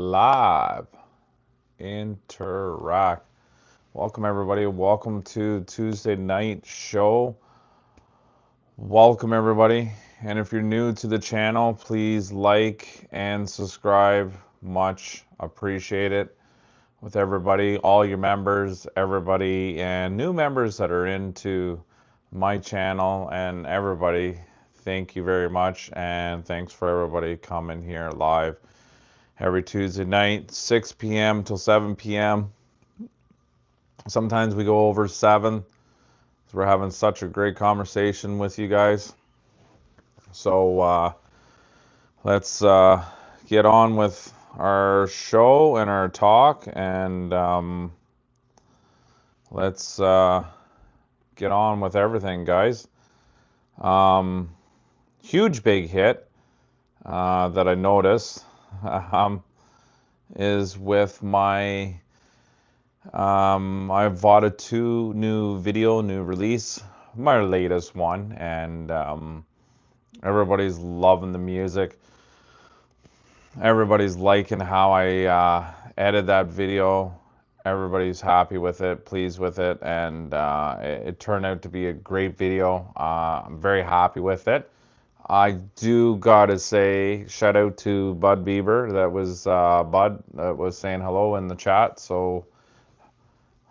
live. Interact. Welcome, everybody. Welcome to Tuesday night show. Welcome, everybody. And if you're new to the channel, please like and subscribe. Much appreciate it. With everybody, all your members, everybody, and new members that are into my channel, and everybody, thank you very much. And thanks for everybody coming here live every Tuesday night, 6 p.m. till 7 p.m. Sometimes we go over 7. We're having such a great conversation with you guys. So let's get on with our show and our talk, and let's get on with everything, guys. Huge big hit that I noticed is with my I've bought a new release, my latest one, and everybody's loving the music. Everybody's liking how I edited that video. Everybody's happy with it, pleased with it, and it turned out to be a great video. I'm very happy with it. I do gotta say, shout out to Bud Bieber. That was Bud that was saying hello in the chat. So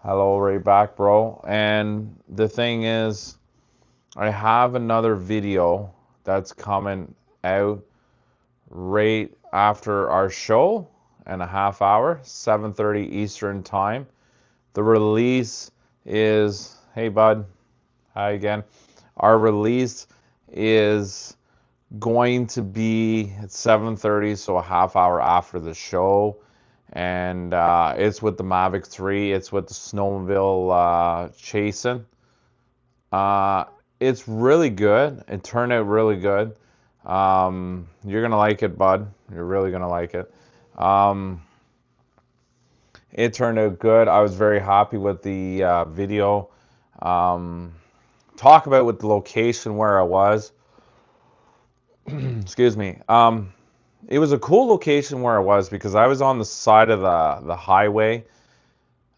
hello right back, bro. And the thing is, I have another video that's coming out right after our show in a half hour, 7:30 Eastern time. The release is, hey bud, hi again. Our release is going to be at 7:30, so a half hour after the show. And it's with the Mavic 3. It's with the Snowmobile Chasing. It's really good. It turned out really good. You're gonna like it, bud. You're really gonna like it. It turned out good. I was very happy with the video. Talk about with the location where I was. Excuse me. It was a cool location where I was because I was on the side of the highway,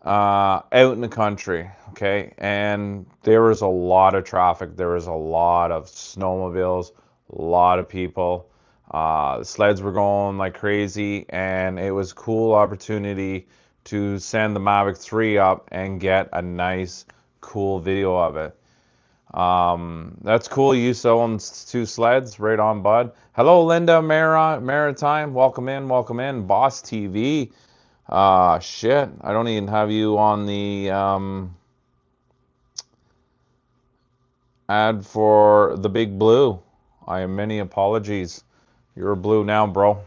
out in the country. Okay, and there was a lot of traffic. There was a lot of snowmobiles, a lot of people. The sleds were going like crazy, and it was a cool opportunity to send the Mavic 3 up and get a nice, cool video of it. That's cool. You still own 2 sleds, right on, bud. Hello, Linda Maritime. Welcome in, welcome in. Boss TV. Shit. I don't even have you on the ad for the big blue. I am many apologies. You're blue now, bro.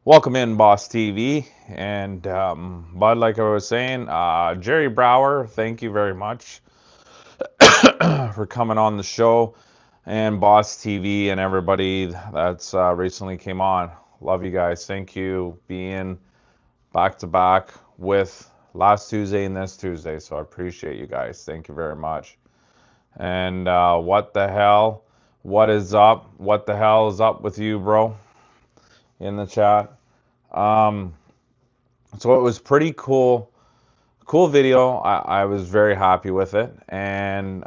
Welcome in, Boss TV. And bud, like I was saying, Jerry Brower, thank you very much for coming on the show, and Boss TV and everybody that's recently came on. Love you guys. Thank you being back to back with last Tuesday and this Tuesday. So I appreciate you guys. Thank you very much. And what the hell? What is up? What the hell is up with you, bro? In the chat. So it was pretty cool. Cool video. I was very happy with it. And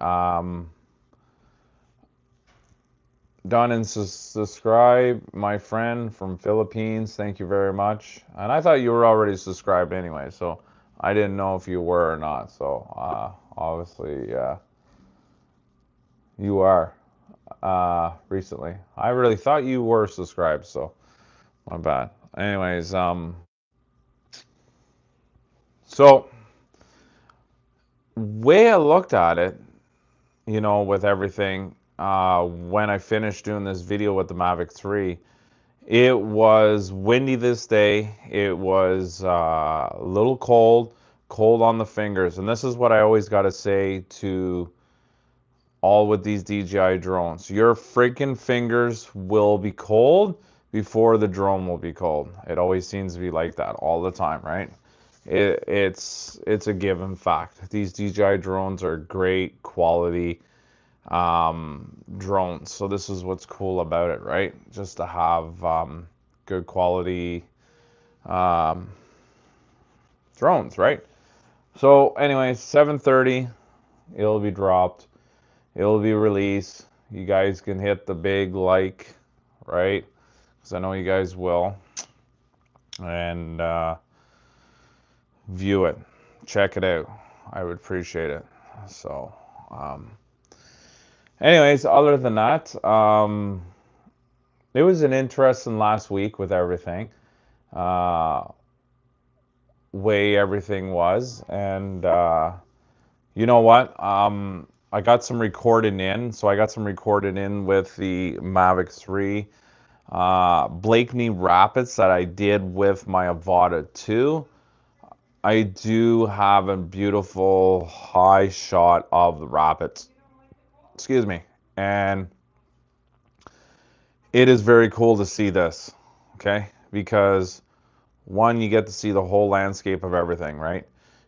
done and subscribe, my friend from Philippines. Thank you very much. And I thought you were already subscribed anyway, so I didn't know if you were or not. So obviously you are recently. I really thought you were subscribed, so my bad. Anyways, so way I looked at it, you know, with everything, when I finished doing this video with the Mavic 3, it was windy this day. It was a little cold, cold on the fingers. And this is what I always got to say to all with these DJI drones. Your freaking fingers will be cold before the drone will be cold. It always seems to be like that all the time, right? It's a given fact. These DJI drones are great quality drones. So this is what's cool about it, right? Just to have good quality um, drones, right? So, anyways, 7:30, it'll be dropped. It'll be released. You guys can hit the big like, right? Because I know you guys will. And view it, check it out. I would appreciate it. So, um, anyways, other than that, it was an interesting last week with everything, uh, way everything was, and you know what? I got some recording in, so I got some recording in with the Mavic 3 Blakeney Rapids that I did with my Avata 2. I do have a beautiful high shot of the rapids. Excuse me. And it is very cool to see this, okay? Because one, you get to see the whole landscape of everything, right?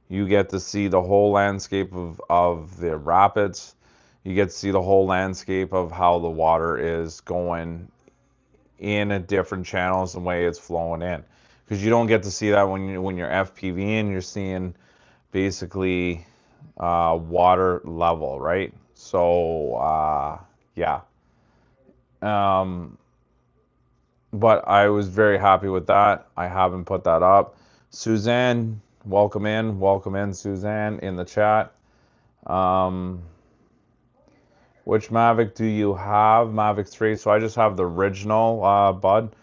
You get to see the whole landscape of the rapids. You get to see the whole landscape of how the water is going in a different channels and way it's flowing in. Because you don't get to see that when you're FPV and you're seeing basically water level, right? So yeah. Um, but I was very happy with that. I haven't put that up. Suzanne, welcome in, Suzanne, in the chat. Um, which Mavic do you have? Mavic 3. So I just have the original, Bud.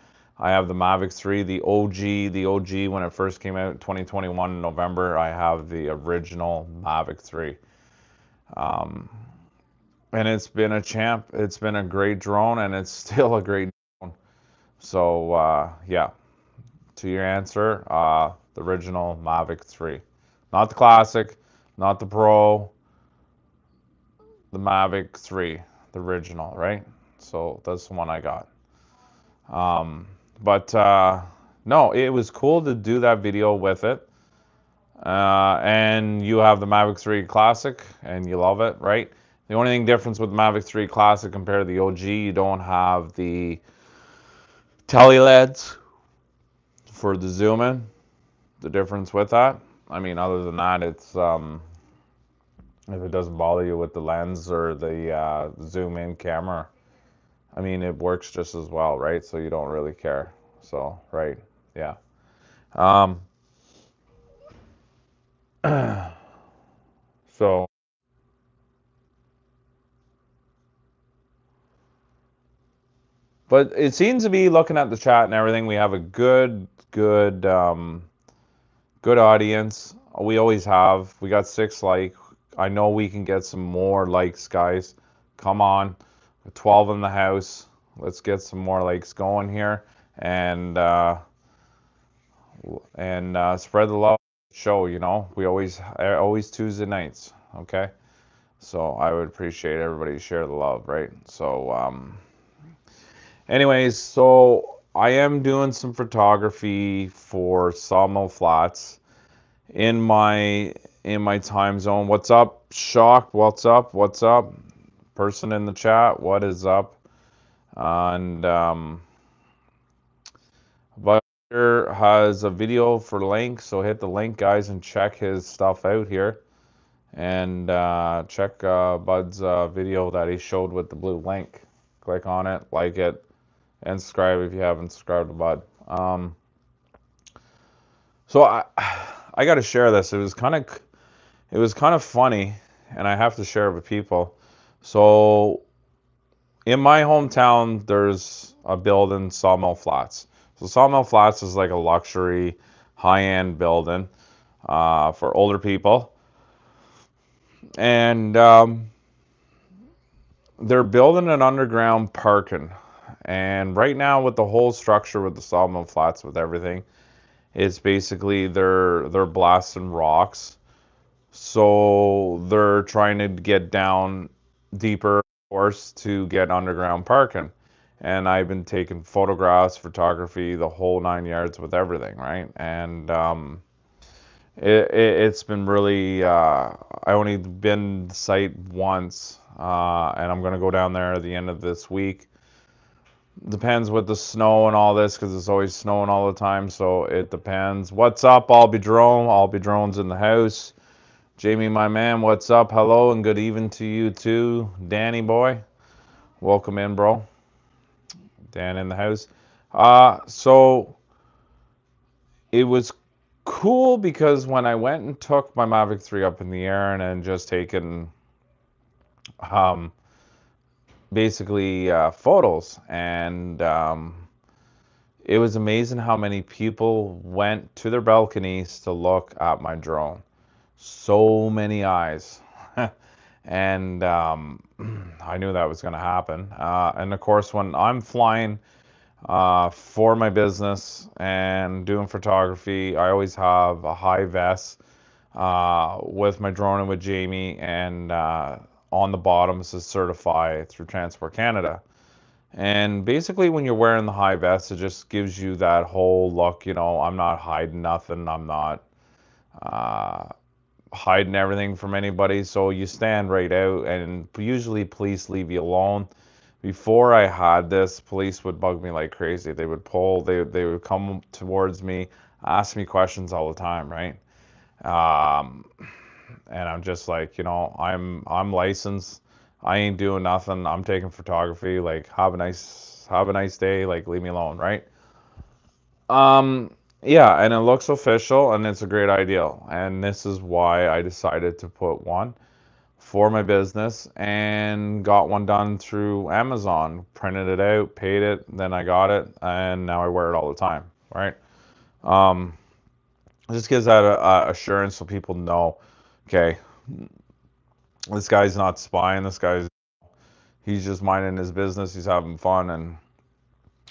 I have the Mavic 3, the OG when it first came out, 2021 in November. I have the original Mavic 3. Um, and it's been a champ. It's been a great drone, and it's still a great drone. So yeah, to your answer, the original Mavic 3, not the classic, not the Pro, the Mavic 3, the original, right? So that's the one I got. Um, but no, it was cool to do that video with it. And you have the Mavic 3 Classic, and you love it, right? The only thing difference with the Mavic 3 Classic compared to the OG, you don't have the tele LEDs for the zoom in. The difference with that, I mean, other than that, it's if it doesn't bother you with the lens or the zoom in camera, I mean, it works just as well, right? So you don't really care. So, right, yeah. Um, so, but it seems to be looking at the chat and everything. We have a good audience. We always have. We got 6 likes. I know we can get some more likes, guys. Come on, 12 in the house. Let's get some more likes going here, and spread the love. Show, you know, we always Tuesday nights. Okay, so I would appreciate everybody share the love, right? So anyways, so I am doing some photography for Sawmill Flats in my time zone. What's up, Shock? What's up? What's up? Person in the chat, what is up? And Butter has a video for link, so hit the link, guys, and check his stuff out here. And check Bud's video that he showed with the blue link. Click on it, like it, and subscribe if you haven't subscribed to Bud. So I got to share this. It was kind of funny, and I have to share it with people. So in my hometown, there's a building, Sawmill Flats. So Sawmill Flats is like a luxury, high-end building for older people, and they're building an underground parking. And right now, with the whole structure with the Sawmill Flats, with everything, it's basically they're blasting rocks. So they're trying to get down deeper, of course, to get underground parking. And I've been taking photographs, photography, the whole 9 yards with everything, right? And it's been really. I only been to site once, and I'm gonna go down there at the end of this week. Depends with the snow and all this because it's always snowing all the time. So it depends. What's up? I'll be drone. I'll be drones in the house. Jamie, my man, what's up? Hello and good evening to you too. Danny boy, welcome in, bro. Dan in the house. So it was cool because when I went and took my Mavic 3 up in the air and then just taken um, basically photos, and it was amazing how many people went to their balconies to look at my drone. So many eyes. And I knew that was going to happen. And of course, when I'm flying for my business and doing photography, I always have a high vest with my drone and with Jamie, and on the bottom says certified through Transport Canada. And basically, when you're wearing the high vest, it just gives you that whole look. I'm not hiding nothing. I'm not uh, hiding everything from anybody. So you stand right out, and usually police leave you alone. Before I had this, police would bug me like crazy. They would they would come towards me, ask me questions all the time, right? Um, and I'm just like, I'm licensed. I ain't doing nothing. I'm taking photography. Like, have a nice day. Like, leave me alone, right? Um, yeah, and it looks official and it's a great ideal. And this is why I decided to put one for my business and got one done through Amazon. Printed it out, paid it, then I got it, and now I wear it all the time, right? Um, it just gives that assurance so people know, okay, this guy's not spying. He's just minding his business. He's having fun and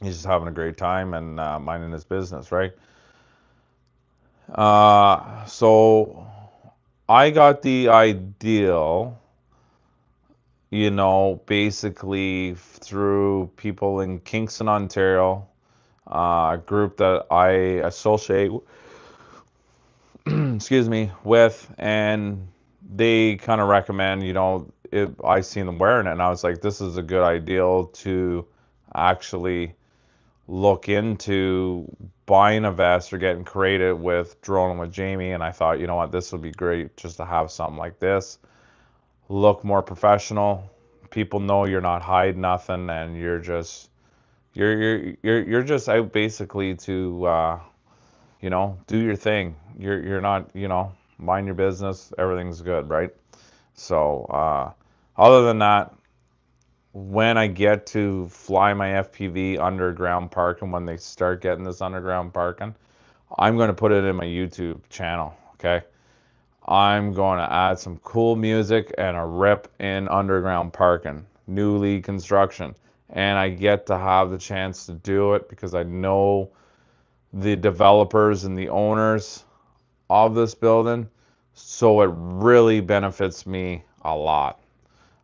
he's just having a great time and minding his business, right? So I got the ideal, basically through people in Kingston, Ontario, a group that I associate, excuse me, with, and they kind of recommend, I seen them wearing it, and I was like, this is a good ideal to actually look into buying a vest or getting creative with droning with Jamie. And I thought, you know what, this would be great just to have something like this. Look more professional. People know you're not hiding nothing, and you're just out basically to do your thing. You're not, mind your business. Everything's good, right? So other than that, when I get to fly my FPV underground parking, when they start getting this underground parking, I'm going to put it in my YouTube channel. Okay. I'm going to add some cool music and a rip in underground parking, newly construction. And I get to have the chance to do it because I know the developers and the owners of this building. So it really benefits me a lot.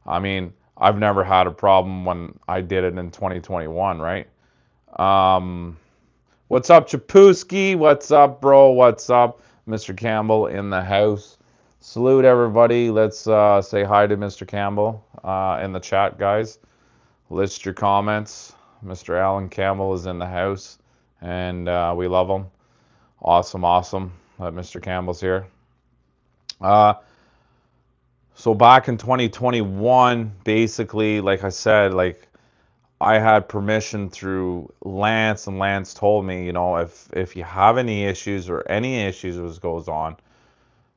I mean, I've never had a problem when I did it in 2021, right? Um, what's up, Chapuski? What's up, bro? What's up, Mr. Campbell in the house? Salute everybody. Let's say hi to Mr. Campbell in the chat, guys. List your comments. Mr. Alan Campbell is in the house, and we love him. Awesome, awesome that Mr. Campbell's here. Uh, so back in 2021, basically, like I said, like I had permission through Lance, and Lance told me, if you have any issues or any issues as goes on,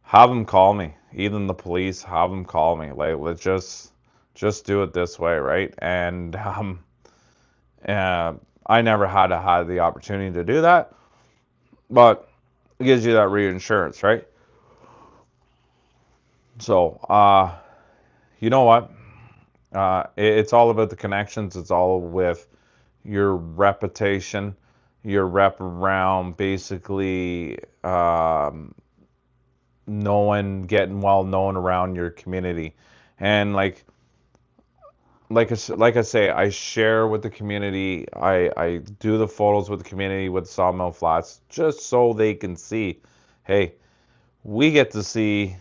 have them call me. Even the police, have them call me. Like, let's just do it this way, right? And uh, I never had to have the opportunity to do that, but it gives you that reinsurance, right? So, you know what? It's all about the connections. It's all with your reputation, your rep around basically getting well known around your community. And like I say, I share with the community. I do the photos with the community with Sawmill Flats just so they can see, hey, we get to see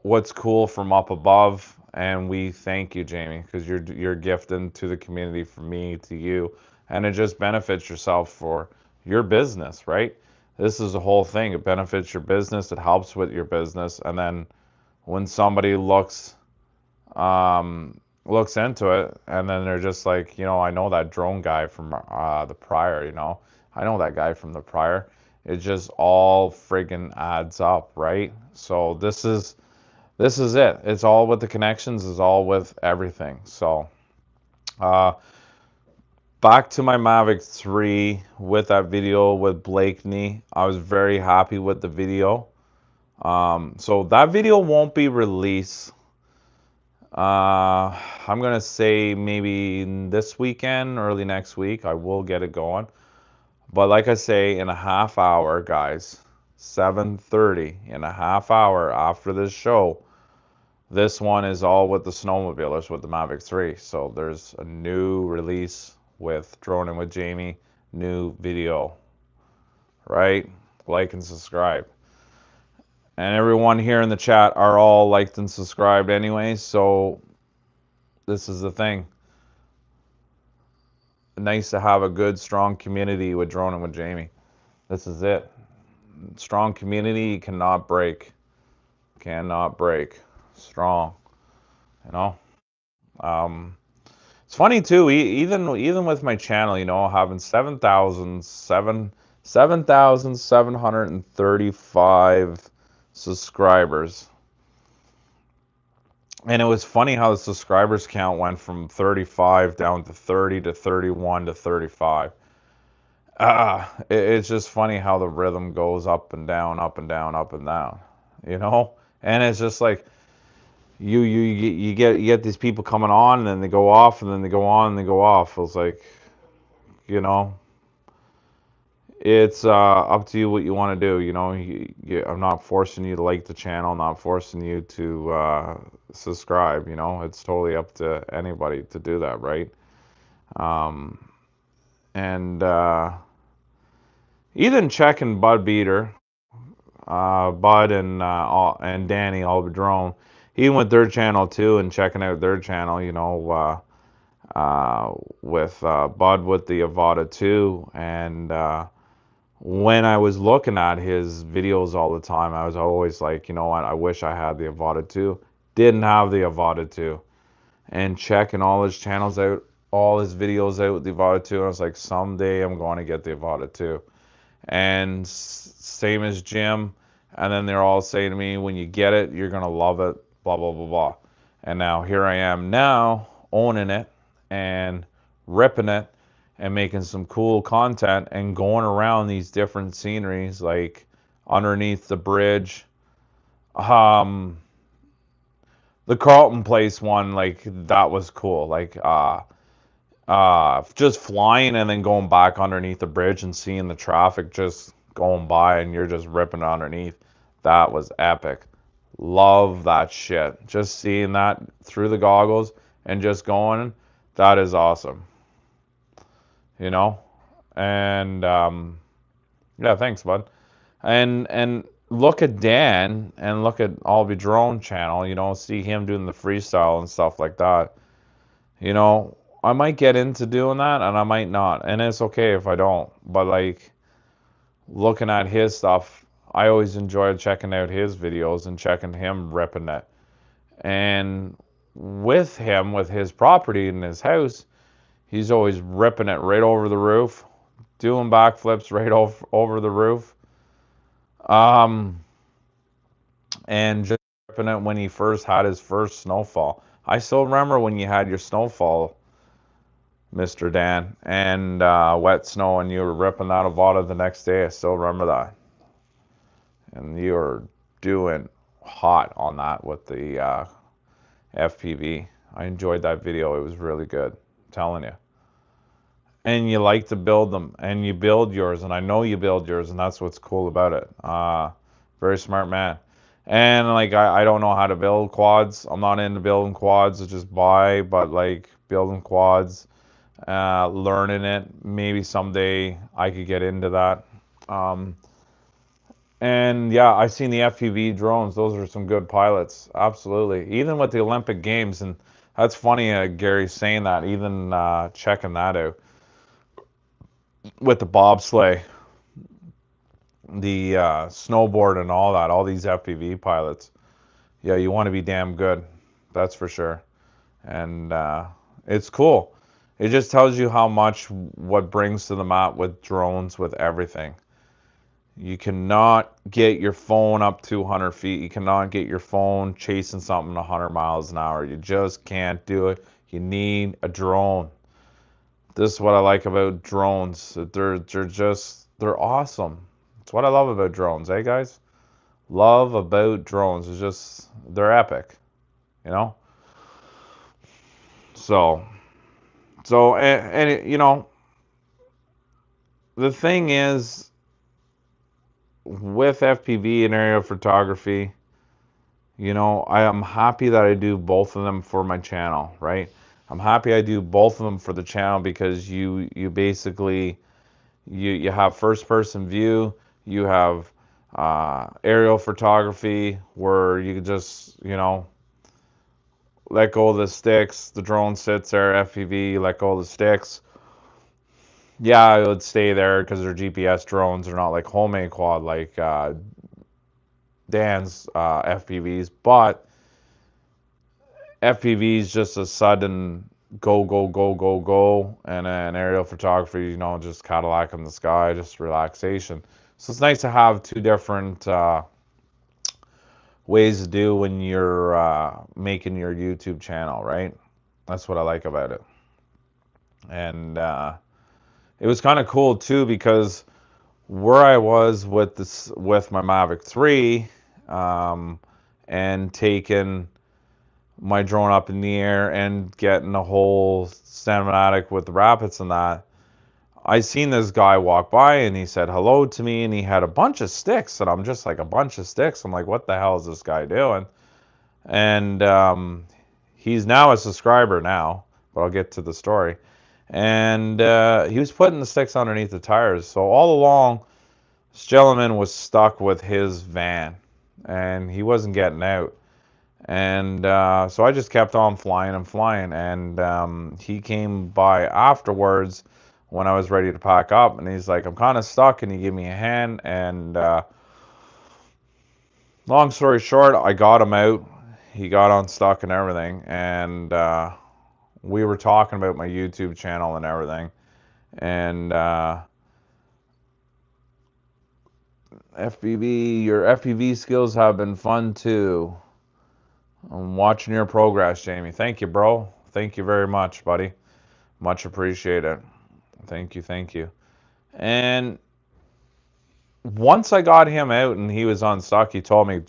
what's cool from up above, And we thank you, Jamie, because you're gifting to the community, from me to you, and it just benefits yourself for your business, right? This is the whole thing. It benefits your business. It helps with your business, and then when somebody looks into it, and then they're just like, I know that drone guy from the prior, I know that guy from the prior. It just all friggin' adds up, right? So this is it. It's all with the connections, is all with everything. So uh back to my Mavic 3 with that video with Blakeney. I was very happy with the video. So that video won't be released. I'm gonna say maybe this weekend, early next week, I will get it going. But like I say, in a half hour, guys, 7:30, in a half hour after this show, this one is all with the snowmobilers with the Mavic 3. So there's a new release with Droning with Jamie, new video, right? Like and subscribe. And everyone here in the chat are all liked and subscribed anyway, so this is the thing. Nice to have a good, strong community with Droning with Jamie. This is it. Strong community cannot break. Cannot break. Strong. You know? Um, it's funny too, even with my channel, having 7,735 subscribers. And it was funny how the subscribers count went from 35 down to 30 to 31 to 35. It's just funny how the rhythm goes up and down, up and down, up and down, you know? And it's just like you get these people coming on and then they go off and then they go on and they go off. It's like, you know, it's up to you what you want to do. I'm not forcing you to like the channel, not forcing you to subscribe. It's totally up to anybody to do that, right? Um, and Even checking Bud Beater, Bud and Danny Albadrone, even with their channel too, and checking out their channel, with Bud with the Avata 2, and when I was looking at his videos all the time, I was always like, you know what, I wish I had the Avata 2. Didn't have the Avata 2. And checking all his channels out, all his videos out with the Avata 2, and I was like, someday I'm going to get the Avata 2. And same as Jim. And then they're all saying to me, when you get it, you're going to love it, blah, blah, blah, blah. And now here I am now owning it and ripping it and making some cool content and going around these different sceneries, like underneath the bridge. Um, the Carlton Place one, like that was cool. Like just flying and then going back underneath the bridge and seeing the traffic just going by and you're just ripping underneath. That was epic. Love that shit. Just seeing that through the goggles and just going, that is awesome. You know? And yeah, thanks, bud. And look at Dan and look at Albie Drone channel, see him doing the freestyle and stuff like that. I might get into doing that and I might not. And it's okay if I don't. But like looking at his stuff, I always enjoyed checking out his videos and checking him ripping it. And with him, with his property and his house, he's always ripping it right over the roof, doing backflips right over the roof. And just ripping it when he first had his first snowfall. I still remember when you had your snowfall, Mr. Dan, and wet snow, and you were ripping that Avata the next day. I still remember that. And you were doing hot on that with the FPV. I enjoyed that video. It was really good. I'm telling you. And you like to build them, and you build yours, and I know you build yours, and that's what's cool about it. Very smart man. And like I don't know how to build quads. I'm not into building quads. It's just buy, but like building quads, learning it. Maybe someday I could get into that. Um, And yeah, I've seen the FPV drones. Those are some good pilots. Absolutely. Even with the Olympic Games, and that's funny, Gary saying that, even checking that out with the bobsleigh, the snowboard, and all that, all these FPV pilots. Yeah, you want to be damn good. That's for sure. And it's cool. It just tells you how much what brings to the mat with drones, with everything. You cannot get your phone up 200 feet. You cannot get your phone chasing something 100 miles an hour. You just can't do it. You need a drone. This is what I like about drones. They're awesome. It's what I love about drones, eh, guys? Love about drones is just they're epic, you know. So and you know the thing is with FPV and aerial photography, you know, I am happy that I do both of them for my channel, right? I'm happy I do both of them for the channel because you basically you have first person view, you have aerial photography where you can just, you know, let go of the sticks, the drone sits there, FPV, let go of the sticks. Yeah, it would stay there because they're GPS drones. They're not like homemade quad like Dan's FPVs, but FPV is just a sudden go, go, go, go, go, and an aerial photography, you know, just Cadillac in the sky, just relaxation. So it's nice to have two different ways to do when you're making your YouTube channel, right? That's what I like about it. And it was kind of cool too because where I was with this with my Mavic 3 um, and taking my drone up in the air and getting a whole cinematic with the rapids and that. I seen this guy walk by and he said hello to me and he had a bunch of sticks and I'm just like a bunch of sticks. I'm like, what the hell is this guy doing? And he's now a subscriber now, but I'll get to the story. And he was putting the sticks underneath the tires. So all along, this gentleman was stuck with his van and he wasn't getting out. And so I just kept on flying and flying. And he came by afterwards when I was ready to pack up. And he's like, I'm kind of stuck. Can you give me a hand? And long story short, I got him out. He got unstuck and everything. And we were talking about my YouTube channel and everything. And FPV, your FPV skills have been fun too. I'm watching your progress, Jamie. Thank you, bro. Thank you very much, buddy. Much appreciated. Thank you, thank you. And once I got him out and he was unstuck, he told me,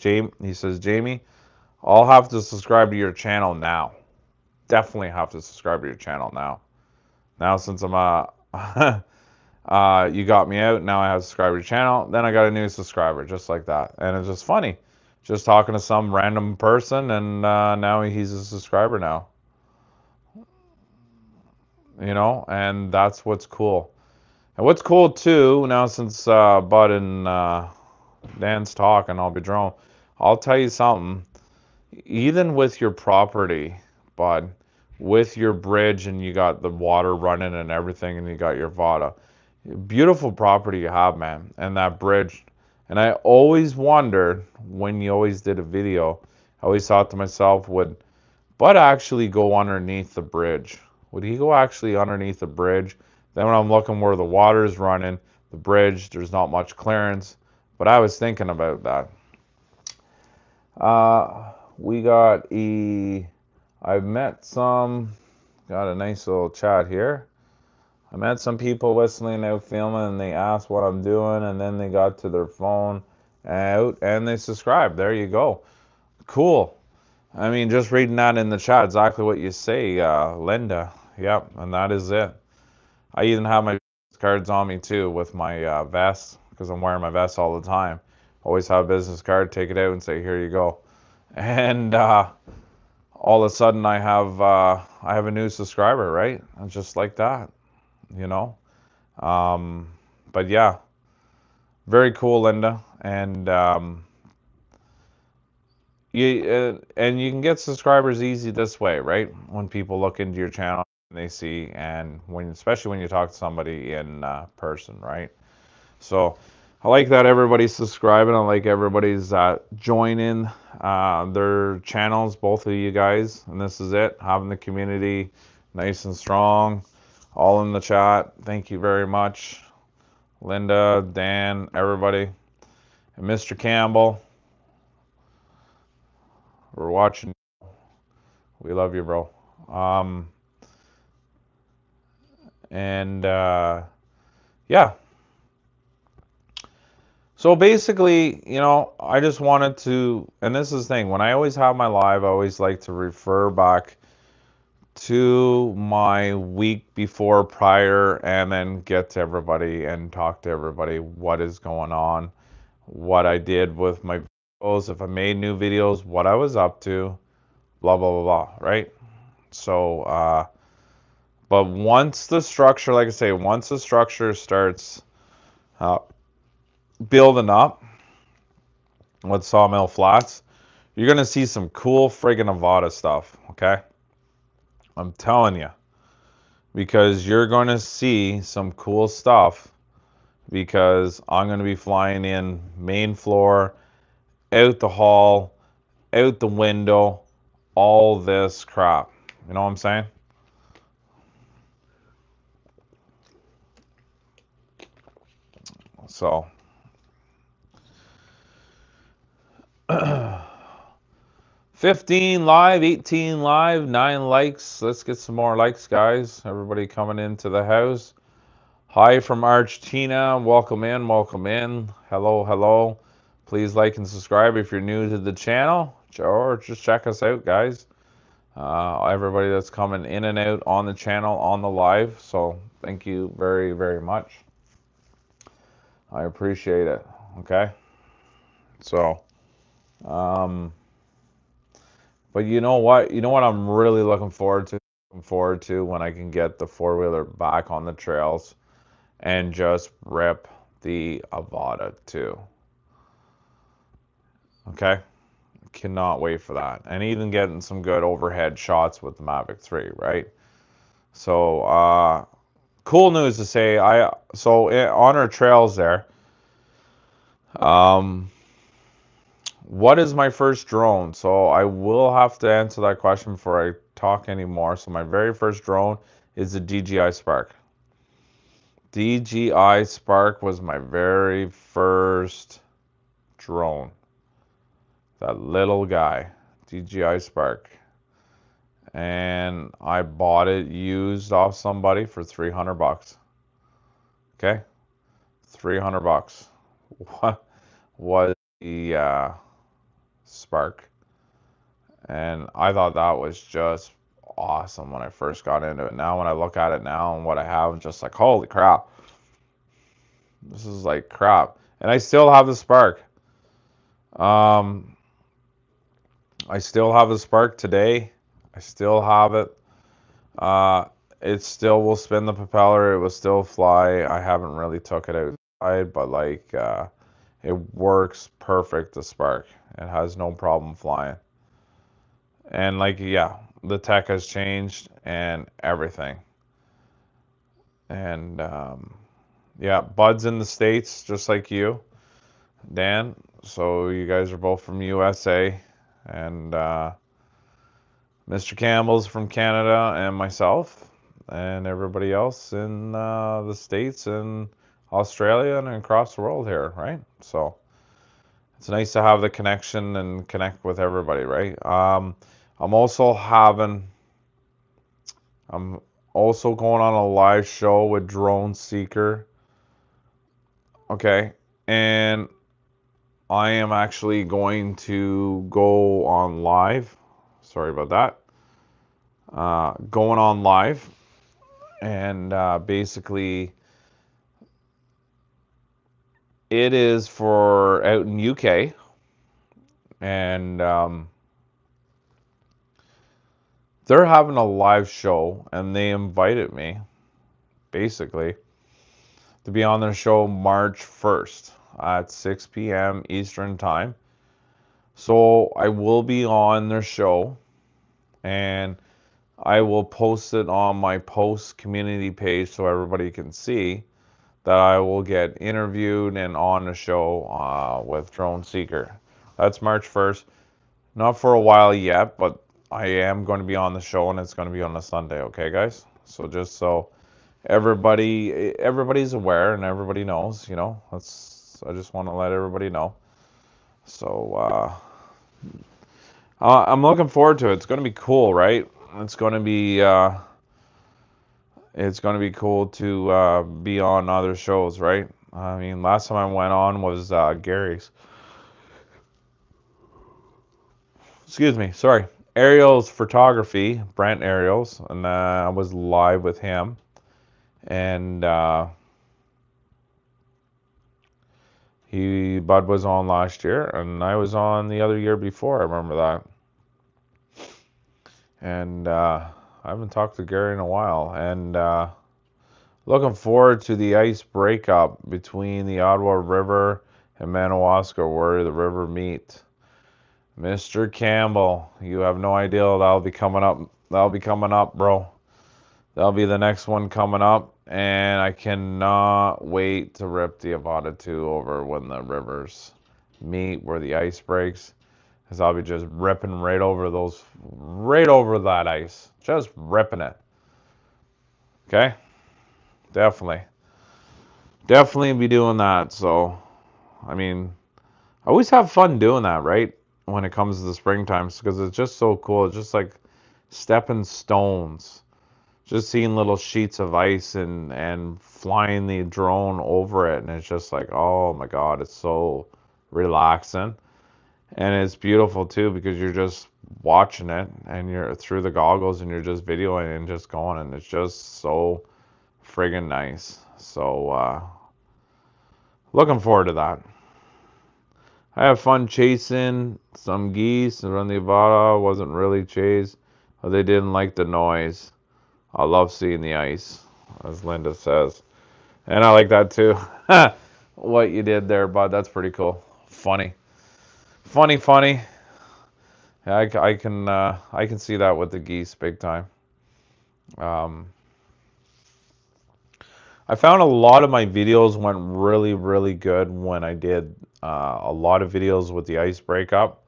he says, Jamie, I'll have to subscribe to your channel now. Definitely have to subscribe to your channel now. Now since I'm you got me out, now I have to subscribe to your channel. Then I got a new subscriber, just like that. And it's just funny. Just talking to some random person and now he's a subscriber now. You know, and that's what's cool. And what's cool too, now since Bud and Dan's talking, I'll be drone. I'll tell you something. Even with your property, Bud, with your bridge and you got the water running and everything, and you got your Vada, beautiful property you have, man. And that bridge. And I always wondered when you always did a video, I always thought to myself, would Bud actually go underneath the bridge? Would he go actually underneath the bridge? Then when I'm looking where the water is running, the bridge, there's not much clearance. But I was thinking about that. We got I've met some, got a nice little chat here. I met some people listening out filming and they asked what I'm doing and then they got to their phone out and they subscribed. There you go. Cool. I mean, just reading that in the chat, exactly what you say, Linda. Yep, and that is it. I even have my cards on me too with my vest because I'm wearing my vest all the time. Always have a business card, take it out and say, here you go. And all of a sudden I have a new subscriber, right? And just like that, you know. But yeah, very cool, Linda. And you can get subscribers easy this way, right? When people look into your channel and they see, and especially when you talk to somebody in person, right? So I like that everybody's subscribing. I like everybody's joining their channels, both of you guys. And this is it, having the community nice and strong, all in the chat. Thank you very much, Linda, Dan, everybody, and Mr. Campbell. We're watching. We love you, bro. And yeah. So basically, I just wanted to, and this is the thing, when I always have my live, I always like to refer back to my week before prior and then get to everybody and talk to everybody what is going on, what I did with my videos, if I made new videos, what I was up to, blah, blah, blah, blah, right? So, but once the structure, like I say, once the structure starts uh, building up with Sawmill Flats, you're going to see some cool friggin' Avada stuff, okay? I'm telling you. Because you're going to see some cool stuff because I'm going to be flying in main floor, out the hall, out the window, all this crap. You know what I'm saying? So 15 live, 18 live, 9 likes. Let's get some more likes, guys. Everybody coming into the house. Hi from Argentina. Welcome in, welcome in. Hello, hello. Please like and subscribe if you're new to the channel, or just check us out, guys. Everybody that's coming in and out on the channel, on the live. So thank you very, very much. I appreciate it. Okay. So, but you know what? You know what I'm really looking forward to? Looking forward to when I can get the four-wheeler back on the trails and just rip the Avada too. Okay. Cannot wait for that. And even getting some good overhead shots with the Mavic 3, right? So, cool news to say. On our trails there, um, what is my first drone? So I will have to answer that question before I talk anymore. So my very first drone is the DJI Spark. DJI Spark was my very first drone. That little guy, DJI Spark. And I bought it used off somebody for 300 bucks. Okay? 300 bucks. What was the Spark? And I thought that was just awesome when I first got into it. Now when I look at it now and what I have, I'm just like, holy crap. This is like crap. And I still have the Spark. Um, I still have the Spark today. I still have it. Uh, it still will spin the propeller. It will still fly. I haven't really took it outside, but like it works perfect, the Spark. It has no problem flying. And like, yeah, the tech has changed and everything. And yeah, Bud's in the States, just like you, Dan. So you guys are both from USA. And Mr. Campbell's from Canada, and myself, and everybody else in the States and Australia and across the world here, right? So it's nice to have the connection and connect with everybody, right? I'm also having, I'm also going on a live show with Drone Seeker. Okay, and I am actually going to go on live. Sorry about that. Going on live, and basically it is for out in UK, and they're having a live show, and they invited me basically to be on their show March 1st. at 6 p.m. Eastern Time. So I will be on their show, and I will post it on my post community page so everybody can see that I will get interviewed and on the show with Drone Seeker. That's March 1st. Not for a while yet, but I am going to be on the show, and it's going to be on a Sunday, okay, guys? So just so everybody's aware and everybody knows, you know, I just want to let everybody know. So I'm looking forward to it. It's going to be cool, right? It's going to be cool to be on other shows, right? I mean, last time I went on was Gary's. Excuse me, sorry. Ariel's photography, Brent Ariels, and I was live with him. And Bud was on last year, and I was on the other year before. I remember that. And I haven't talked to Gary in a while. And looking forward to the ice breakup between the Ottawa River and Madawaska, where the river meet. Mr. Campbell, you have no idea that'll be coming up. That'll be coming up, bro. That'll be the next one coming up, and I cannot wait to rip the Avada 2 over when the rivers meet where the ice breaks. Because I'll be just ripping right over that ice. Just ripping it. Okay? Definitely. Definitely be doing that. So, I mean, I always have fun doing that, right? When it comes to the springtime, because it's just so cool. It's just like stepping stones. Just seeing little sheets of ice and flying the drone over it, and it's just like, oh my God, it's so relaxing. And it's beautiful too because you're just watching it and you're through the goggles and you're just videoing and just going, and it's just so friggin' nice. So looking forward to that. I have fun chasing some geese around the Avada. Wasn't really chased, but they didn't like the noise. I love seeing the ice, as Linda says. And I like that too. What you did there, bud, that's pretty cool. Funny. Funny, funny. Yeah, I can see that with the geese big time. Um, I found a lot of my videos went really, really good when I did a lot of videos with the ice breakup.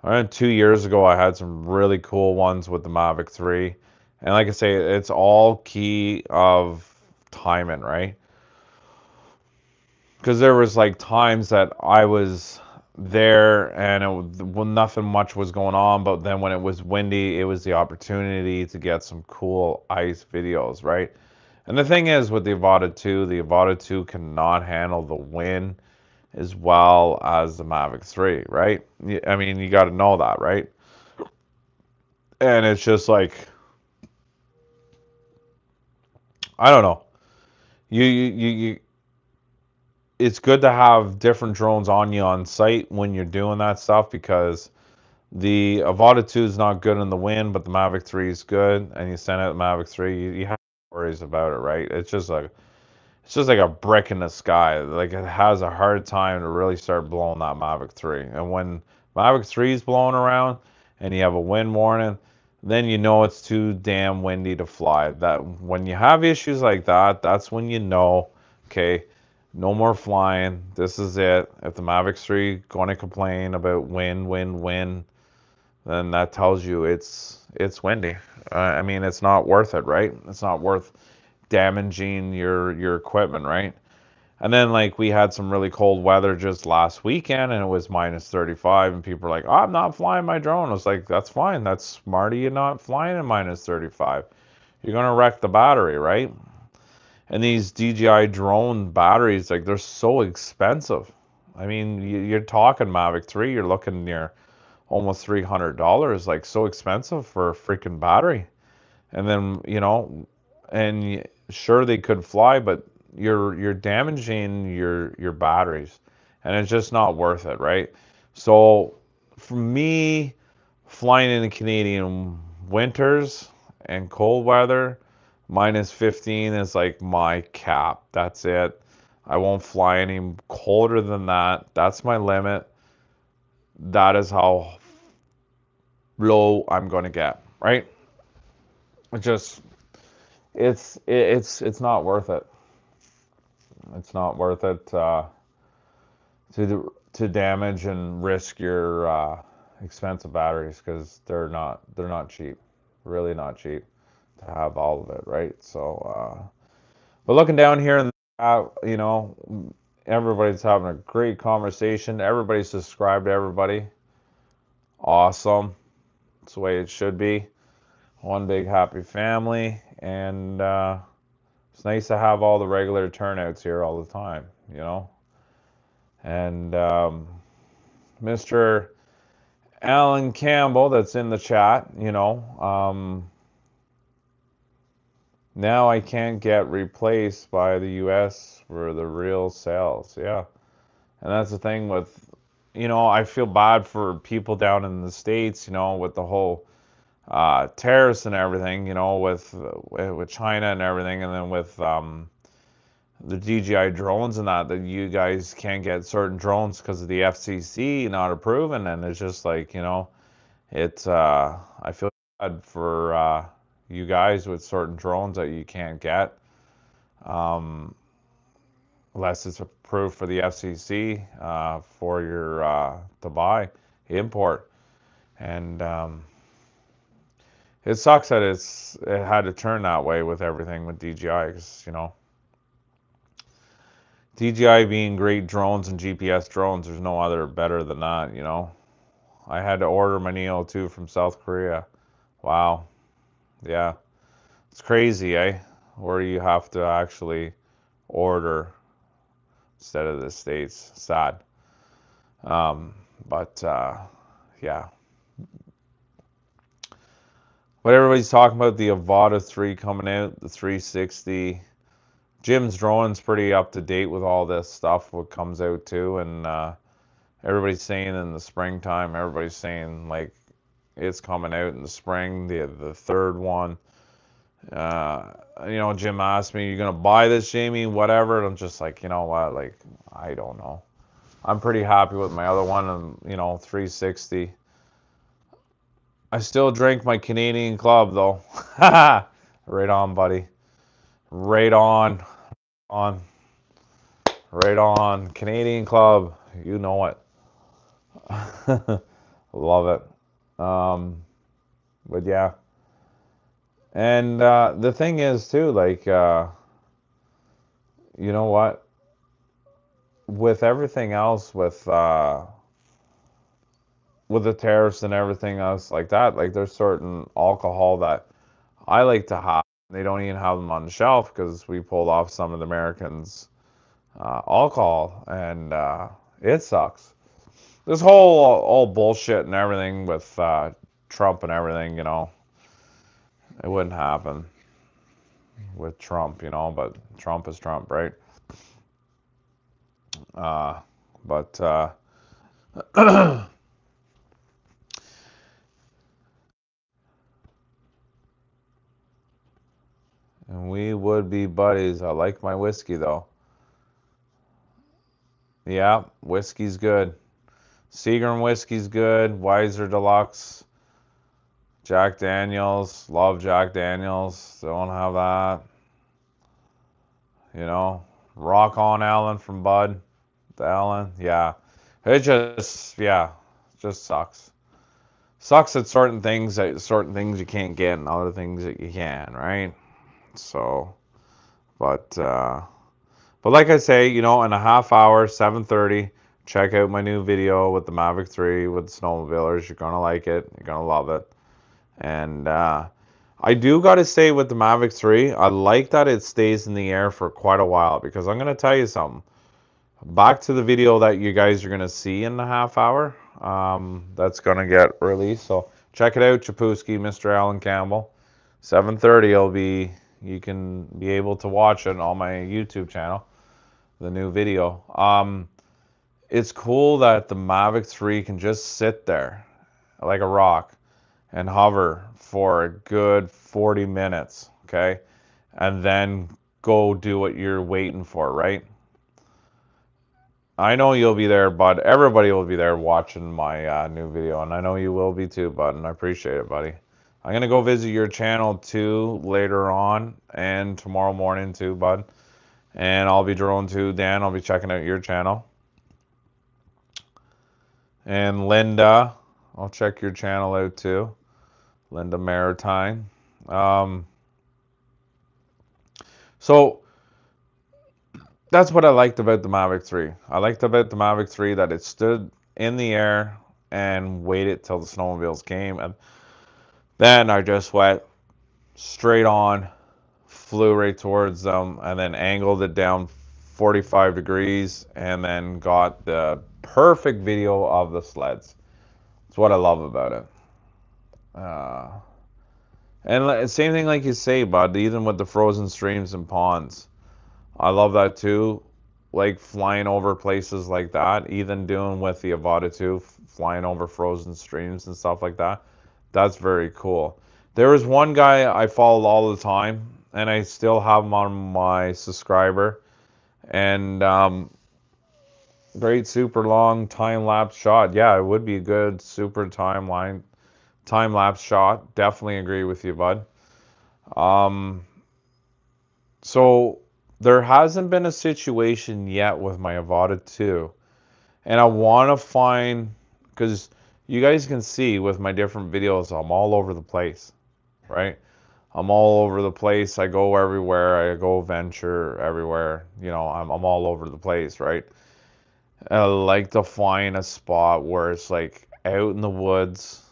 2 years ago, I had some really cool ones with the Mavic 3. And like I say, it's all key of timing, right? Because there was like times that I was there and well, nothing much was going on, but then when it was windy, it was the opportunity to get some cool ice videos, right? And the thing is with the Avata 2 cannot handle the wind as well as the Mavic 3, right? I mean, you got to know that, right? And it's just like, I don't know. You it's good to have different drones on you on site when you're doing that stuff because the Avata 2 is not good in the wind, but the Mavic 3 is good. And you send out the Mavic 3, you have worries about it, right? It's just like a brick in the sky. Like it has a hard time to really start blowing that Mavic 3. And when Mavic 3 is blowing around and you have a wind warning, then you know it's too damn windy to fly. That when you have issues like that, that's when you know, okay, no more flying. This is it. If the Mavic 3 going to complain about wind, then that tells you it's windy. I mean, it's not worth it, right? It's not worth damaging your equipment, right? And then like we had some really cold weather just last weekend and it was minus 35 and people were like, oh, I'm not flying my drone. I was like, that's fine. That's smart of you not flying in minus 35. You're gonna wreck the battery, right? And these DJI drone batteries, like they're so expensive. I mean, you're talking Mavic 3, you're looking near almost $300, like so expensive for a freaking battery. And then, you know, and sure they could fly, but you're damaging your batteries, and it's just not worth it, right? So for me, flying in the Canadian winters and cold weather, minus 15 is like my cap. That's it. I won't fly any colder than that. That's my limit. That is how low I'm going to get, right? It just it's not worth it. It's not worth it to damage and risk your expensive batteries because they're not cheap, really not cheap to have all of it, right? So, but looking down here, in everybody's having a great conversation. Everybody's subscribed to everybody. Awesome. That's the way it should be. One big happy family, and it's nice to have all the regular turnouts here all the time, And Mr. Alan Campbell, that's in the chat, now I can't get replaced by the US for the real sales. Yeah. And that's the thing with, I feel bad for people down in the States, with the whole tariffs and everything, with China and everything, and then with the DJI drones and that you guys can't get certain drones because of the FCC not approving, and it's just like, it's I feel bad for you guys with certain drones that you can't get um, unless it's approved for the FCC for your to buy import, and it sucks that it had to turn that way with everything with DJI because DJI being great drones and GPS drones, there's no other better than that. I had to order my Neo 2 from South Korea. Wow. Yeah. It's crazy, eh? Where you have to actually order instead of the States. Sad. Um, but yeah. But everybody's talking about the Avata 3 coming out, the 360. Jim's drone's pretty up to date with all this stuff, what comes out too, and everybody's saying in the springtime, everybody's saying like it's coming out in the spring, the third one. Jim asked me, "You gonna buy this, Jamie? Whatever." And I'm just like, you know what? Like, I don't know. I'm pretty happy with my other one, and 360. I still drink my Canadian Club though. Right on, buddy. Right on, right on. Canadian Club. You know it. Love it. But yeah. And the thing is too, like, you know what? With everything else, with the tariffs and everything else like that, like there's certain alcohol that I like to have. They don't even have them on the shelf because we pulled off some of the Americans' alcohol, and it sucks. This whole all bullshit and everything with Trump and everything, it wouldn't happen with Trump, but Trump is Trump, right? Uh, but and we would be buddies. I like my whiskey though. Yeah, whiskey's good. Seagram whiskey's good. Weiser Deluxe. Jack Daniels. Love Jack Daniels. Don't have that. Rock on Allen from Bud. The Allen. Yeah. It just sucks. Sucks at certain things you can't get and other things that you can, right? So, but like I say, in a half hour, 7:30, check out my new video with the Mavic 3 with the snowmobilers. You're gonna like it. You're gonna love it. And I do gotta say with the Mavic 3, I like that it stays in the air for quite a while because I'm gonna tell you something. Back to the video that you guys are gonna see in the half hour. That's gonna get released. So check it out, Chapuski, Mr. Alan Campbell. 7:30 you can be able to watch it on my YouTube channel, the new video. It's cool that the Mavic 3 can just sit there like a rock and hover for a good 40 minutes, okay? And then go do what you're waiting for, right? I know you'll be there, bud. Everybody will be there watching my new video, and I know you will be too, bud, and I appreciate it, buddy. I'm gonna go visit your channel too later on and tomorrow morning too, bud. And I'll be drawn to Dan. I'll be checking out your channel. And Linda, I'll check your channel out too. Linda Maritime. Um, so that's what I liked about the Mavic 3. I liked about the Mavic 3 that it stood in the air and waited till the snowmobiles came. And then I just went straight on, flew right towards them, and then angled it down 45 degrees and then got the perfect video of the sleds. That's what I love about it. Uh, and same thing like you say, bud, even with the frozen streams and ponds. I love that too. Like flying over places like that, even doing with the Avata 2, flying over frozen streams and stuff like that. That's very cool. There was one guy I followed all the time, and I still have him on my subscriber. And great super long time lapse shot. Yeah, it would be a good super time lapse shot. Definitely agree with you, bud. Um, so there hasn't been a situation yet with my Avata 2, and I want to find, because you guys can see with my different videos, I'm all over the place, right? I'm all over the place. I go everywhere. I go venture everywhere. You know, I'm all over the place, right? I like to find a spot where it's like out in the woods,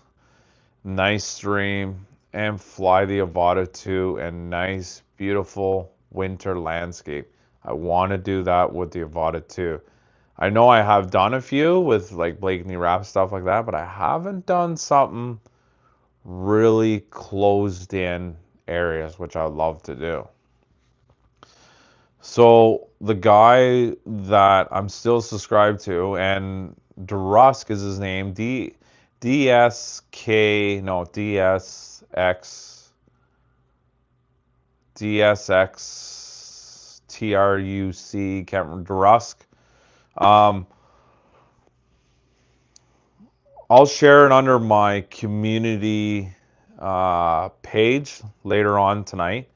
nice stream, and fly the Avata 2 and nice, beautiful winter landscape. I want to do that with the Avata 2. I know I have done a few with like Blakeney Wrap stuff like that, but I haven't done something really closed in areas, which I love to do. So the guy that I'm still subscribed to, and Drusk is his name, DSK, no, DSX, TRUC, can't remember, Drusk. Um, I'll share it under my community page later on tonight.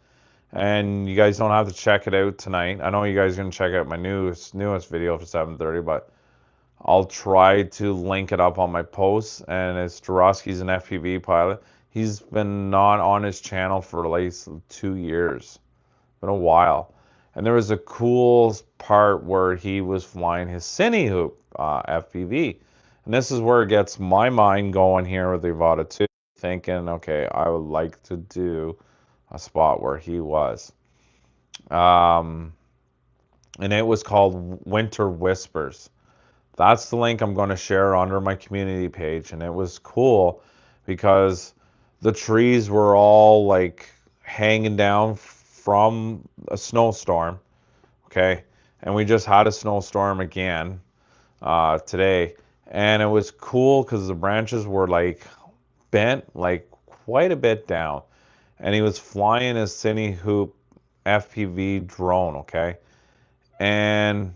And you guys don't have to check it out tonight. I know you guys are gonna check out my newest video for 7:30, but I'll try to link it up on my posts. And it's Dorosky's an FPV pilot. He's been not on his channel for at least 2 years. Been a while. And there was a cool part where he was flying his Cine Hoop FPV. And this is where it gets my mind going here with the Avata 2, thinking, okay, I would like to do a spot where he was. Um, and it was called Winter Whispers. That's the link I'm going to share under my community page. And it was cool because the trees were all like hanging down from a snowstorm. Okay. And we just had a snowstorm again today. And it was cool because the branches were like bent like quite a bit down. And he was flying his Cine Hoop FPV drone, okay? And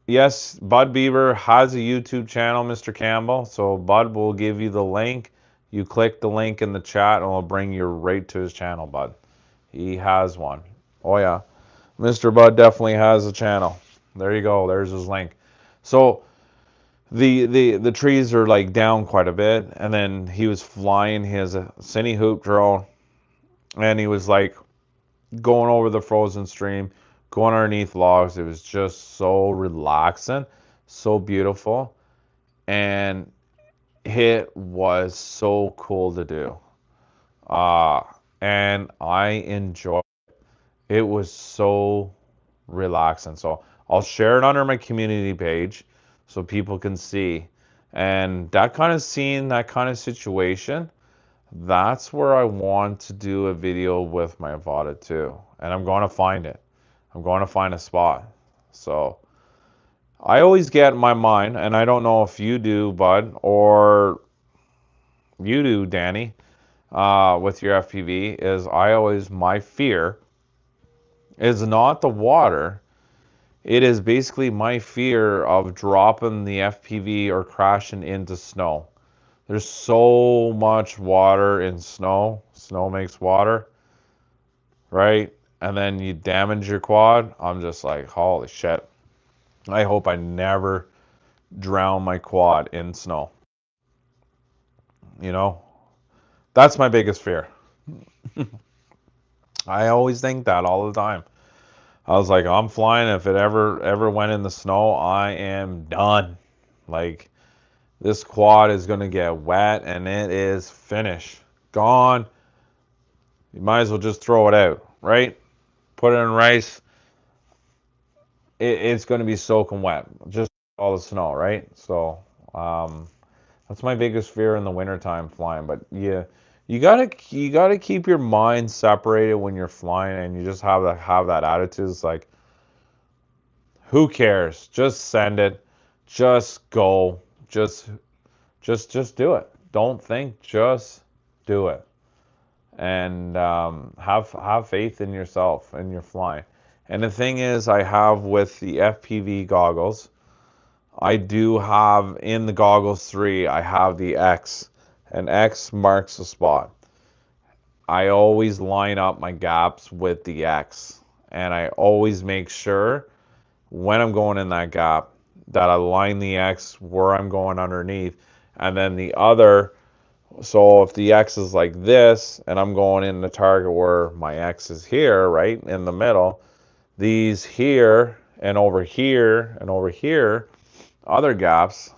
yes, Bud Beaver has a YouTube channel, Mr. Campbell. So Bud will give you the link. You click the link in the chat and it'll bring you right to his channel, Bud. He has one. Oh yeah. Mr. Bud definitely has a channel. There you go. There's his link. So the trees are like down quite a bit, and then he was flying his Cine Hoop drone, and he was like going over the frozen stream, going underneath logs. It was just so relaxing, so beautiful, and it was so cool to do. Uh, and I enjoyed it. It was so relaxing. So I'll share it under my community page so people can see. And that kind of scene, that kind of situation, that's where I want to do a video with my Avata 2. And I'm going to find it. I'm going to find a spot. So I always get in my mind, and I don't know if you do, Bud, or you do, Danny, with your FPV, is my fear is not the water, It is basically my fear of dropping the FPV or crashing into snow. There's so much water in snow. Snow makes water, right? And then you damage your quad. I'm just like, holy shit. I hope I never drown my quad in snow. You know, that's my biggest fear. I always think that all the time. I was like, I'm flying. If it ever went in the snow, I am done. Like, this quad is gonna get wet and it is finished, gone. You might as well just throw it out, right? Put it in rice. It's gonna be soaking wet, just all the snow, right? So, um, that's my biggest fear in the wintertime flying. But yeah, you gotta keep your mind separated when you're flying, and you just have that attitude. It's like, who cares? Just send it. Just go. Just do it. Don't think. Just do it. And have faith in yourself and your flying. And the thing is, I have with the FPV goggles, I do have in the goggles 3, I have the X, and X marks the spot. I always line up my gaps with the X, and I always make sure when I'm going in that gap that I line the X where I'm going underneath, and then the other. So if the X is like this, and I'm going in the target where my X is here, right in the middle, these here and over here, other gaps,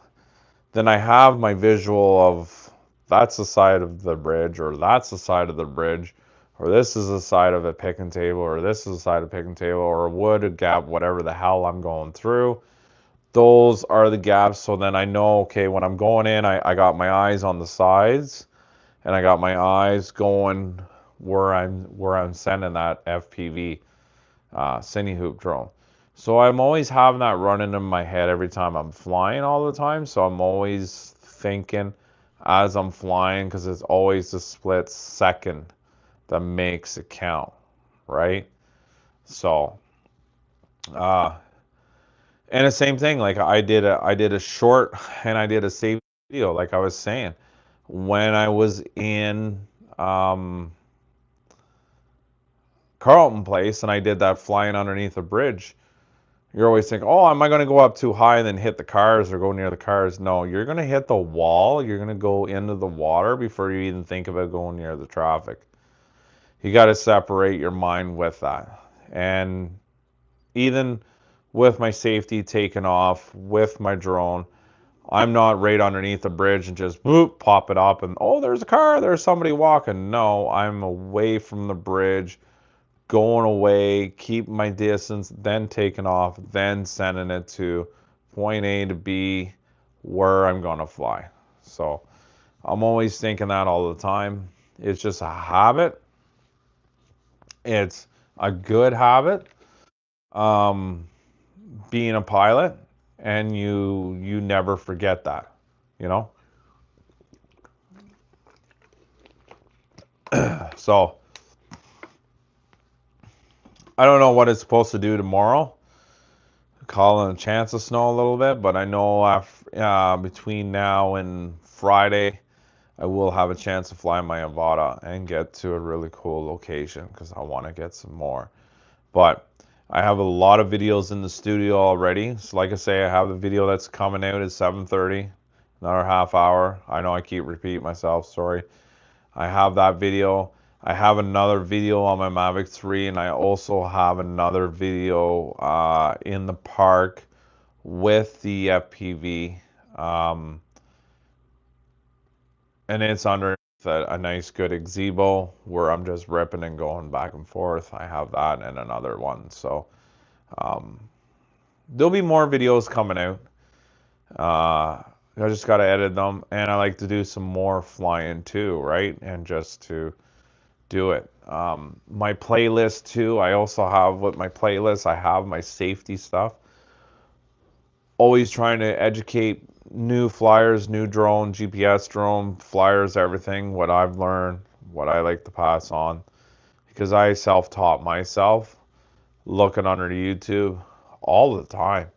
then I have my visual of that's the side of the bridge, or that's the side of the bridge, or this is the side of a picking table, or this is the side of a picking table, or a wood gap, whatever the hell I'm going through. Those are the gaps. So then I know, okay, when I'm going in, I got my eyes on the sides, and I got my eyes going where I'm sending that FPV Cine Hoop drone. So I'm always having that running in my head every time I'm flying all the time. So I'm always thinking as I'm flying, because it's always the split second that makes it count, right? So, uh, and the same thing, like I did a short and I did a save video, like I was saying, when I was in um, Carlton Place and I did that flying underneath a bridge. You're always thinking, oh, am I going to go up too high and then hit the cars or go near the cars? No, you're going to hit the wall. You're going to go into the water before you even think about going near the traffic. You got to separate your mind with that. And even with my safety taken off, with my drone, I'm not right underneath the bridge and just boop, pop it up and, oh, there's a car, there's somebody walking. No, I'm away from the bridge, going away, keep my distance, then taking off, then sending it to point A to B where I'm going to fly. So I'm always thinking that all the time. It's just a habit. It's a good habit, um, being a pilot, and you never forget that, you know? So I don't know what it's supposed to do tomorrow. Calling a chance of snow a little bit, but I know between now and Friday, I will have a chance to fly my Avata and get to a really cool location because I want to get some more. But I have a lot of videos in the studio already. So like I say, I have a video that's coming out at 7:30, another half hour. I know I keep repeating myself, sorry. I have that video. I have another video on my Mavic 3, and I also have another video in the park with the FPV. Um, and it's under a nice good gazebo where I'm just ripping and going back and forth. I have that and another one. So um, there'll be more videos coming out. I just got to edit them, and I like to do some more flying too, right? And just to do it. My playlist too, I also have with my playlist, I have my safety stuff. Always trying to educate new flyers, new drone, GPS drone, flyers, everything, what I've learned, what I like to pass on. Because I self-taught myself, looking under YouTube, all the time,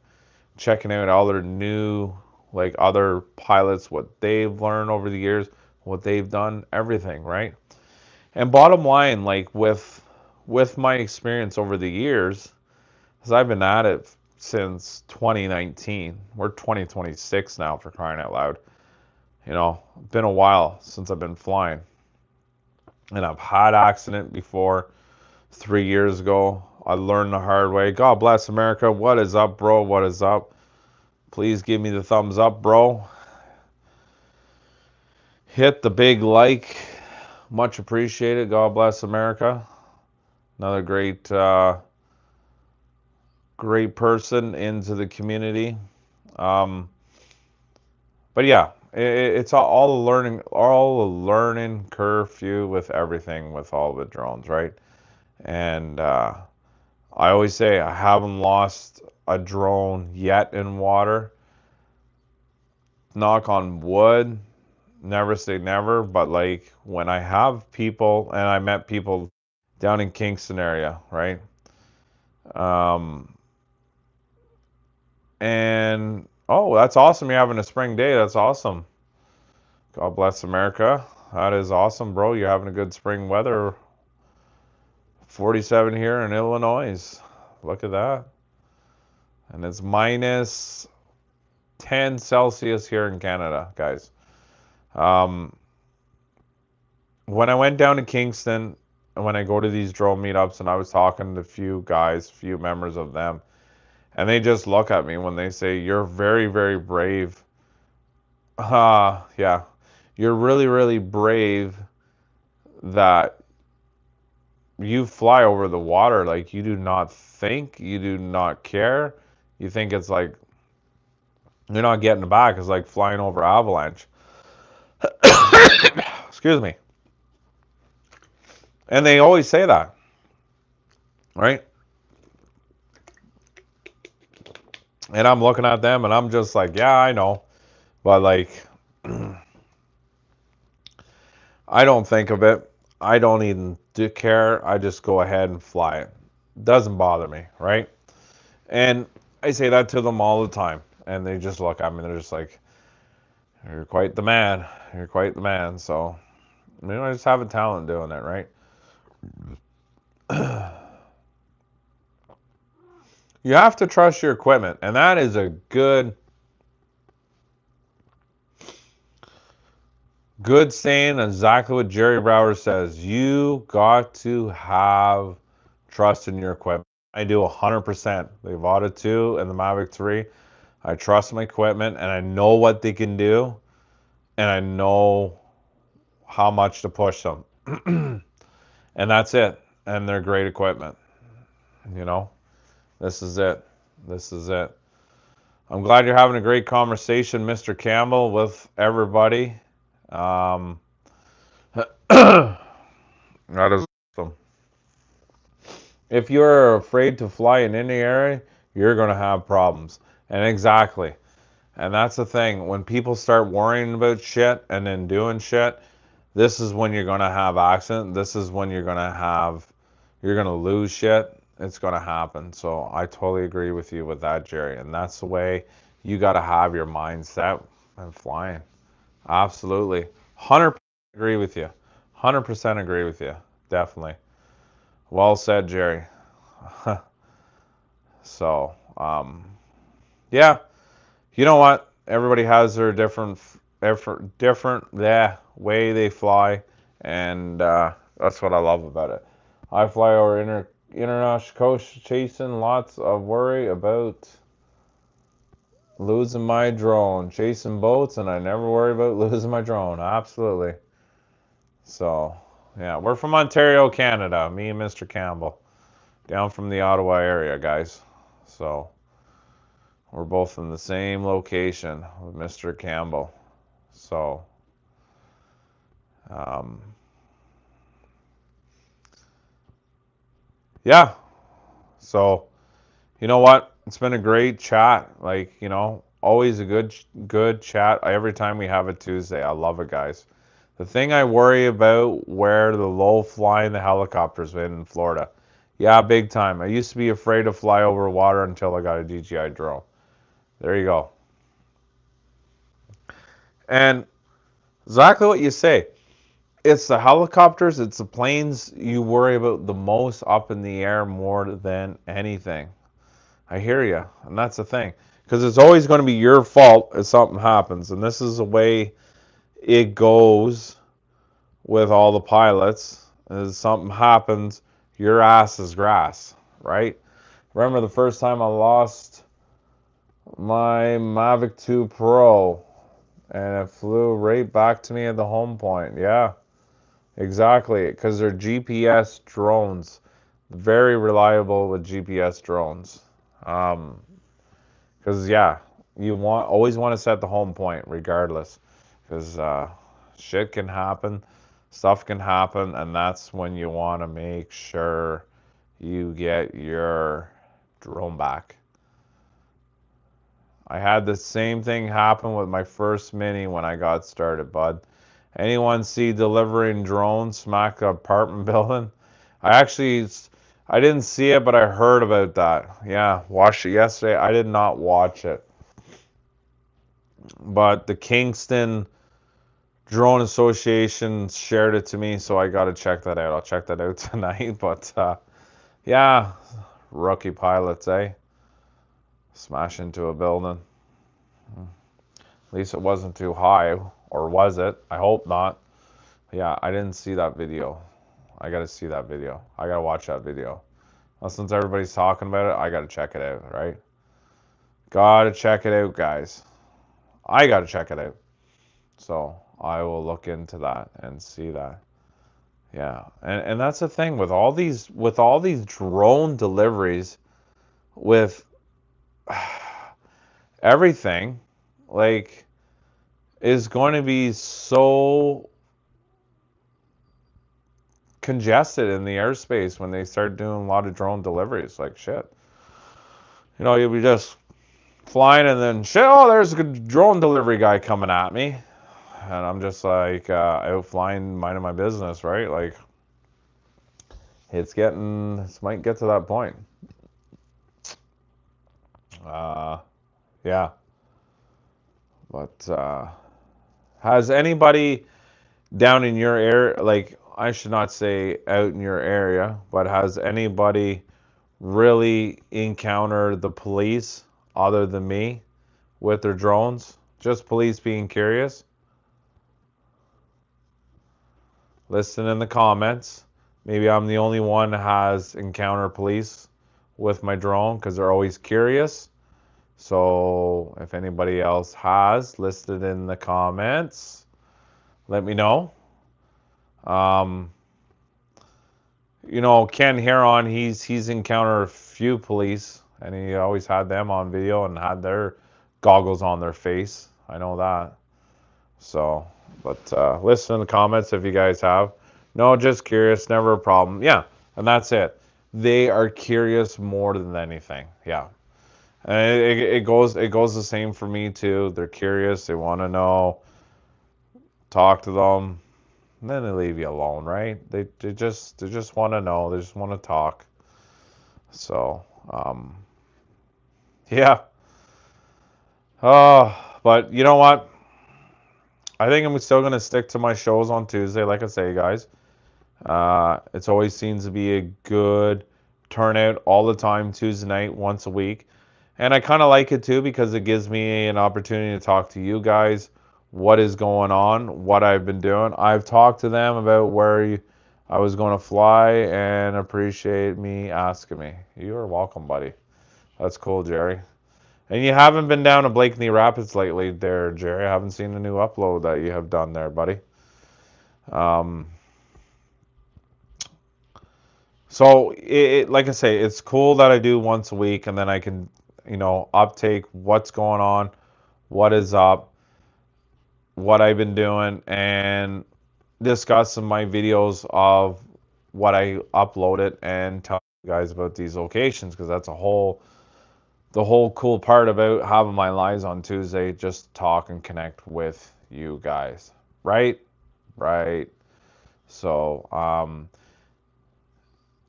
checking out other new, like other pilots, what they've learned over the years, what they've done, everything, right? And bottom line, like with my experience over the years, because I've been at it since 2019. We're 2026 now, for crying out loud. You know, been a while since I've been flying. And I've had accident before. 3 years ago, I learned the hard way. God bless America. What is up, bro? What is up? Please give me the thumbs up, bro. Hit the big like. Much appreciated. God bless America. Another great person into the community. Um, but yeah, it's all a learning curfew with everything, with all the drones, right? And I always say I haven't lost a drone yet in water. Knock on wood, never say never, but like when I have people, and I met people down in Kingston area, right? Um, and oh, that's awesome. You're having a spring day. That's awesome. God bless America. That is awesome, bro. You're having a good spring weather. 47 here in Illinois. Look at that. And it's minus 10 Celsius here in Canada, guys. Um, when I went down to Kingston, and when I go to these drone meetups, and I was talking to a few guys, few members of them, and they just look at me when they say, "You're very, very brave." Yeah, you're really, really brave that you fly over the water. Like, you do not think, you do not care. You think it's like you're not getting back. It's like flying over avalanche. Excuse me. And they always say that, right? And I'm looking at them and I'm just like, yeah, I know. But like, I don't think of it. I don't even do care. I just go ahead and fly it. Doesn't bother me, right? And I say that to them all the time. And they just look at me and they're just like, you're quite the man. You're quite the man. So, I just have a talent doing it, right? You have to trust your equipment. And that is a good saying, exactly what Jerry Brower says. You got to have trust in your equipment. I do 100%. The Avata 2 and the Mavic 3. I trust my equipment and I know what they can do and I know how much to push them. And that's it. And they're great equipment. You know, this is it. This is it. I'm glad you're having a great conversation, Mr. Campbell, with everybody. Um, that is awesome. If you're afraid to fly in any area, you're going to have problems. And exactly. And that's the thing. When people start worrying about shit and then doing shit, this is when you're going to have accident. This is when you're going to lose shit. It's going to happen. So I totally agree with you with that, Jerry. And that's the way you got to have your mindset and flying. Absolutely. 100% agree with you. 100% agree with you. Definitely. Well said, Jerry. So, yeah. You know what? Everybody has their different way they fly, and that's what I love about it. I fly over international coast, chasing lots of worry about losing my drone, chasing boats, and I never worry about losing my drone. Absolutely. So, yeah, we're from Ontario, Canada. Me and Mr. Campbell, down from the Ottawa area, guys. So, we're both in the same location with Mr. Campbell. So, um, yeah. So, you know what? It's been a great chat. Like, always a good chat every time we have a Tuesday. I love it, guys. The thing I worry about where the low flying the helicopters in Florida. Yeah, big time. I used to be afraid to fly over water until I got a DJI drone. There you go. And exactly what you say. It's the helicopters, it's the planes you worry about the most up in the air more than anything. I hear you, and that's the thing. Because it's always going to be your fault if something happens. And this is the way it goes with all the pilots. As something happens, your ass is grass, right? Remember the first time I lost my Mavic 2 Pro and it flew right back to me at the home point. Yeah, exactly. Because they're GPS drones. Very reliable with GPS drones. Um, because yeah, you always want to set the home point regardless. Because shit can happen, stuff can happen, and that's when you want to make sure you get your drone back. I had the same thing happen with my first Mini when I got started, bud. Anyone see delivering drones smack the apartment building? I actually, I didn't see it, but I heard about that. Yeah, watched it yesterday. I did not watch it, but the Kingston Drone Association shared it to me, so I got to check that out. I'll check that out tonight. But yeah, rookie pilots, eh? Smash into a building. At least it wasn't too high, or was it? I hope not. Yeah, I didn't see that video. I gotta see that video. I gotta watch that video. Well, since everybody's talking about it, I gotta check it out, right? Gotta check it out, guys. I gotta check it out. So I will look into that and see that. Yeah, and that's the thing with all these drone deliveries with everything, like is going to be so congested in the airspace when they start doing a lot of drone deliveries. Like shit, you'll be just flying and then shit. Oh, there's a drone delivery guy coming at me, and I'm just like out flying, minding my business, right? Like this might get to that point. Uh, yeah, but has anybody down in your area, like I should not say out in your area, but has anybody really encountered the police other than me with their drones? Just police being curious? Listen in the comments. Maybe I'm the only one that has encountered police with my drone because they're always curious. So if anybody else has, listed in the comments. Let me know. Um, Ken Heron, he's encountered a few police, and he always had them on video and had their goggles on their face. I know that. So, but listen in the comments if you guys have. No, just curious, never a problem. Yeah, and that's it. They are curious more than anything. Yeah, and it goes the same for me too. They're curious. They want to know. Talk to them. And then they leave you alone, right? They just want to know. They just want to talk. So, yeah. But you know what? I think I'm still gonna stick to my shows on Tuesday, like I say, guys. It's always seems to be a good turnout all the time, Tuesday night, once a week. And I kind of like it too because it gives me an opportunity to talk to you guys, what is going on, what I've been doing. I've talked to them about I was going to fly and appreciate me asking me. You are welcome, buddy. That's cool, Jerry. And you haven't been down to Blakeney Rapids lately there, Jerry. I haven't seen a new upload that you have done there, buddy. Um, so like I say, it's cool that I do once a week and then I can, uptake what's going on, what is up, what I've been doing, and discuss some of my videos of what I uploaded and tell you guys about these locations because that's the whole cool part about having my lives on Tuesday, just talk and connect with you guys. Right? Right. So,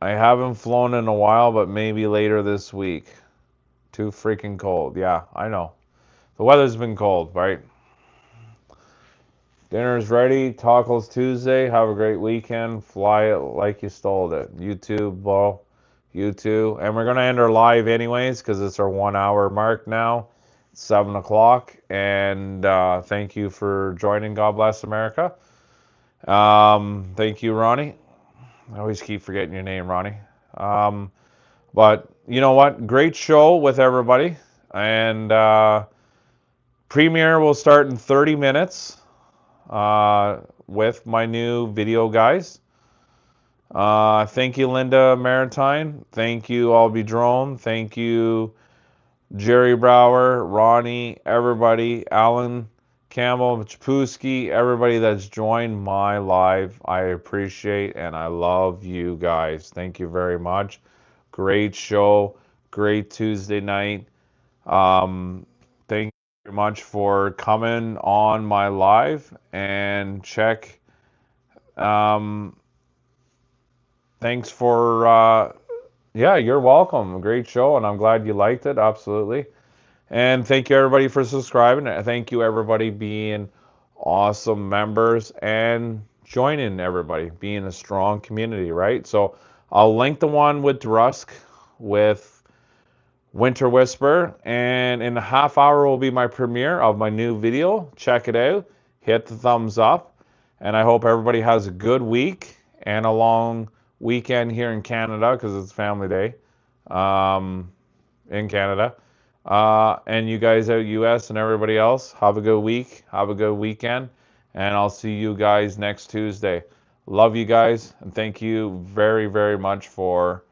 I haven't flown in a while, but maybe later this week. Too freaking cold. Yeah, I know. The weather's been cold, right? Dinner's ready. Tacos Tuesday. Have a great weekend. Fly it like you stole it. You too, Bo. You too. And we're going to end our live anyways because it's our 1 hour mark now. 7 o'clock. And thank you for joining. God bless America. Thank you, Ronnie. I always keep forgetting your name, Ronnie. But you know what? Great show with everybody. And premiere will start in 30 minutes with my new video guys. Thank you, Linda Maritime. Thank you, Albie Drone. Thank you, Jerry Brower, Ronnie, everybody, Alan Campbell, Chapuski, everybody that's joined my live. I appreciate and I love you guys. Thank you very much. Great show. Great Tuesday night. Thank you very much for coming on my live and check. Um, thanks for, yeah, you're welcome. Great show, and I'm glad you liked it. Absolutely. And thank you everybody for subscribing. Thank you everybody being awesome members and joining everybody, being a strong community, right? So I'll link the one with Drusk with Winter Whisper, and in a half hour will be my premiere of my new video. Check it out. Hit the thumbs up, and I hope everybody has a good week and a long weekend here in Canada because it's Family Day in Canada. And you guys out US and everybody else, have a good week, have a good weekend, and I'll see you guys next Tuesday. Love you guys, and thank you very, very much for